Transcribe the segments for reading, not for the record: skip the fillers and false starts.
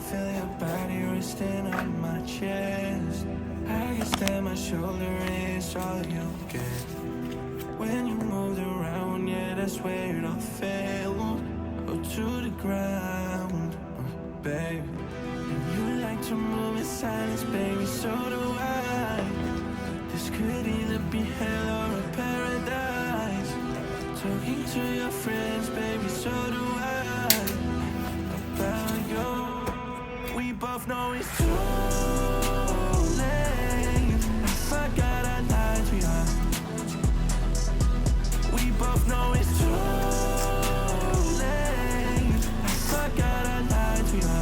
Feel your body resting on my chest. I guess that my shoulder is all you get. When you moved around, yeah, that's where it all fell. Oh, to the ground, babe. And you like to move in silence, baby, so do I. This could either be hell or a paradise. Talking to your friends, baby, so do I. About you. We both know it's too late. I forgot I lied to you. We both know it's too late. I forgot I lied to you.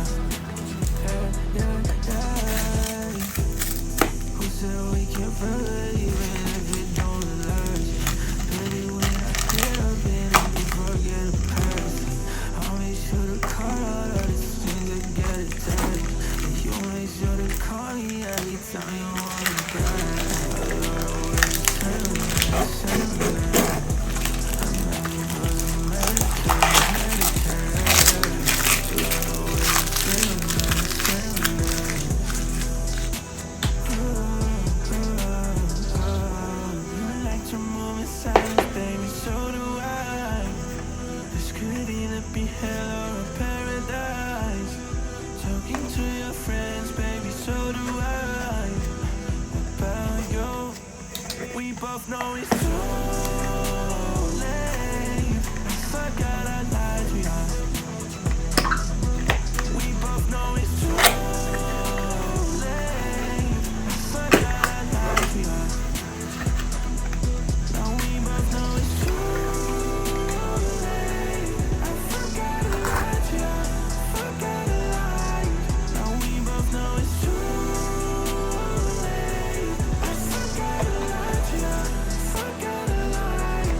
Yeah. Who said we can't believe it if it don't last? Baby, when I get up in it, you forget the past. I'll make sure to call out all the things that get attached. And you make sure to call me every time you want me back. I love the way you say me. I'm having fun with Medicare. I love the way you say me. You like to move in silence, baby, so do I. This could either be hell or a paradise. Talking to your friends, baby, so do I. About you. We both know it's too late. I forgot I lied to you. We both know it's too late. I forgot I lied to you. Now we both know it's too late. I forgot I lied to you. Forgot I lied. Now we both know it's too late. I forgot I lied to you. Forgot I lied.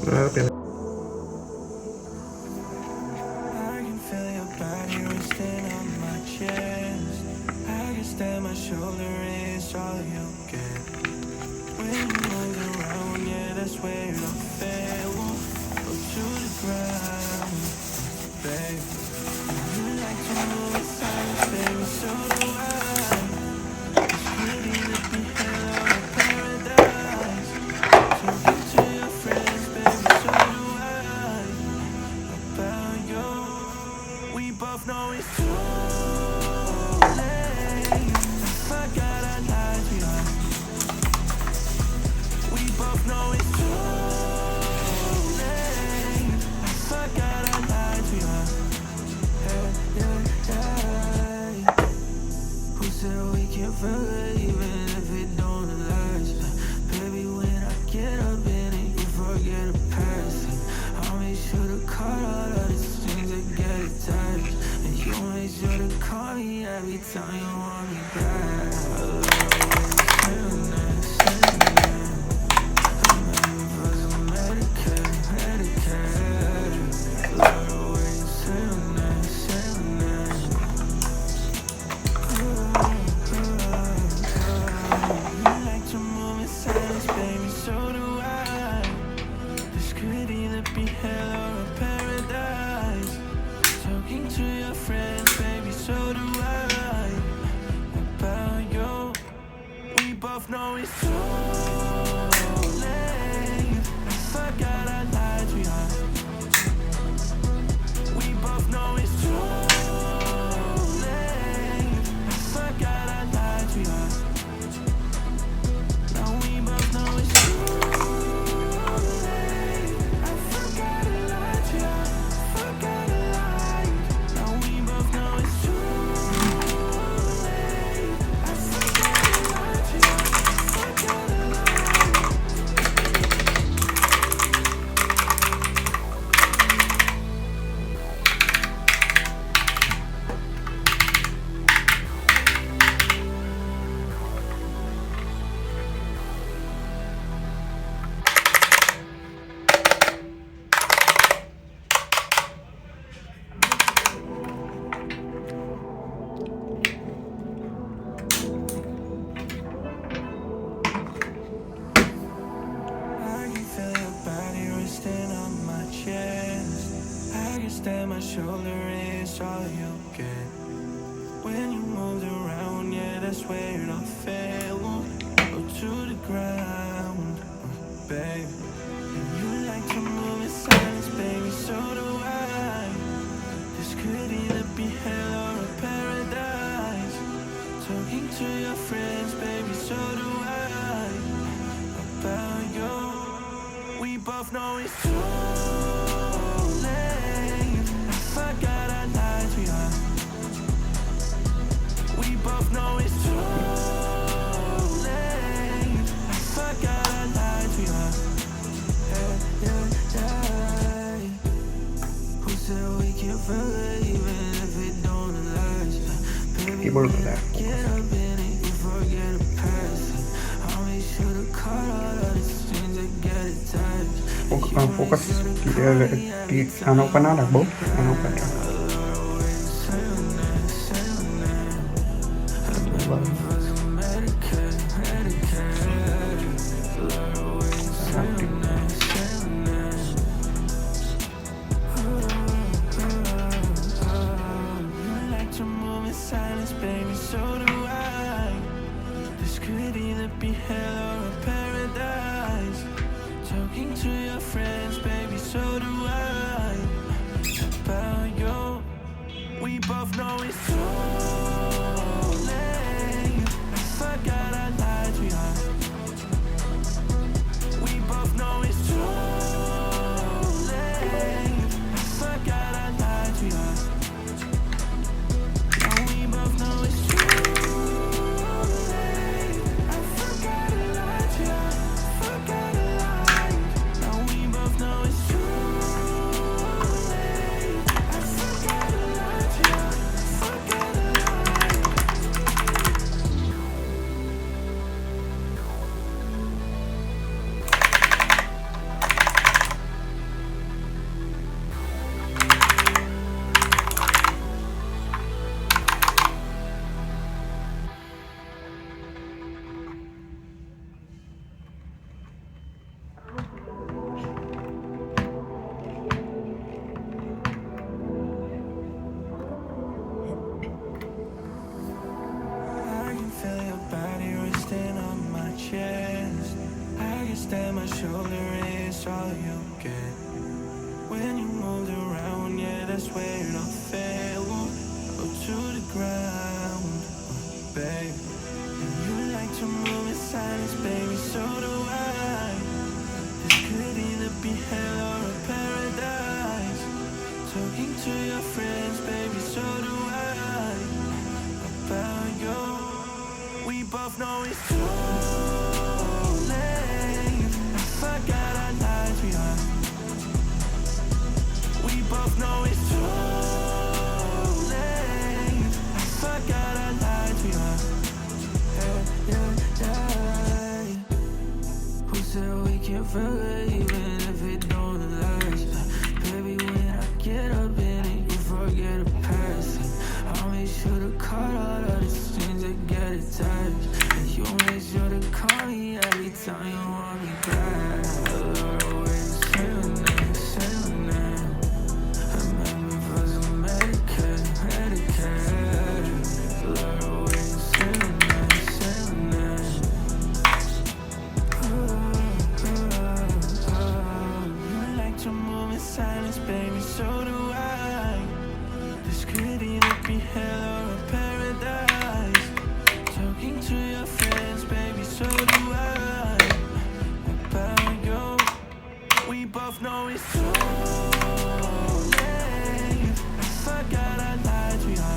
I can feel your body resting on my chest. I guess that my shoulder is all you get. When you move around, yeah, that's where it all fell. Go to the ground, babe. You like to move in silence, baby, so do I. This could either be hell or a paradise. Talking to your friends, baby, so do I. About you. We both know it's too late. I forgot I lied to you. We both know it's too late. I forgot I lied to you. Yeah. Who said we can't believe it if it don't last? Baby, when I get up in it, you forget the past. I'll make sure to call out all the things that get attached. And you make sure to call me every time you want me back. I love the way you say me. I'm having fun with Medicare. I love the way you say me. You like to move in silence, baby, so do I. This could either be hell or a paradise. Talking to your friends, baby, so do I. About you. my shoulder is all you get. When you moved around, yeah, that's where I fell. Go to the ground, babe. And you like to move in silence, baby, so do I. This could either be hell or a paradise. Talking to your friends, baby, so do I. About you, we both know it's too late. I forgot I lied to you. We both know it's too late. I forgot I lied to you. Who said we can forget even if it don't last? Baby, Keyboard when there. I get up in it, you forget the past. I'll make sure to cut all of the strings that get attached. Focus di ano pa na nagbo ano pa na Silence, baby, so do I. This could either be hell or a paradise. Talking to your friends, baby, so do I. About you, we both know it's too late. I forgot I lied to you. We both know it's too late. I forgot I lied to you. That my shoulder is all you get. When you moved around, yeah, that's where I fell. Go to the ground, babe. And you like to move in silence, baby, so do I. This could either be hell or a paradise. Talking to your friends, baby, so do I. About you, we both know it's true. Forgot I lied to you. We both know it's too late. I forgot I lied to you. Who said we can't forget even if it don't last? Baby, when I get up in it, you forget the past. I'll make sure to cut all of the strings that get attached. And you make sure to call me every time you want me back. Silence, baby, so do I. This could either be hell or a paradise. Talking to your friends, baby, so do I. About you, we both know it's too late. I forgot I lied to you.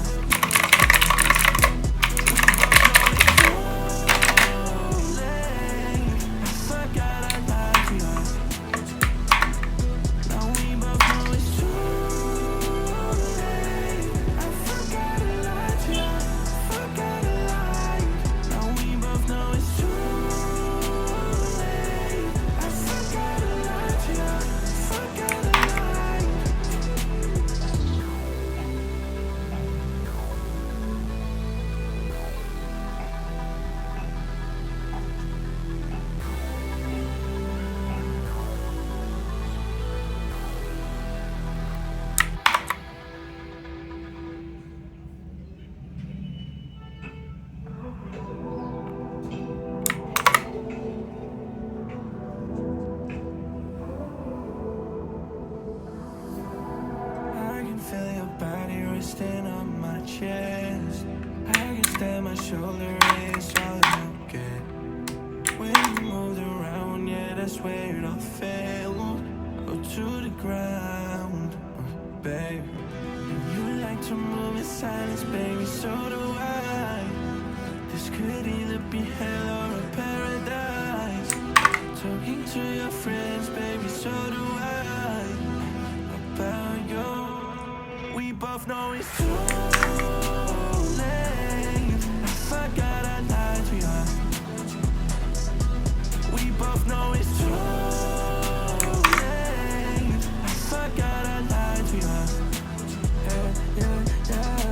Forgot resting on my chest. I can stand my shoulder, it's all you get. When you moved around, yeah, that's where it all fell. Or to the ground, babe. You like to move in silence, baby, so do I. This could either be hell or a paradise. Talking to your friends, baby, so do I. About you, we both know it's too late. I forgot I lied to you. We both know it's true.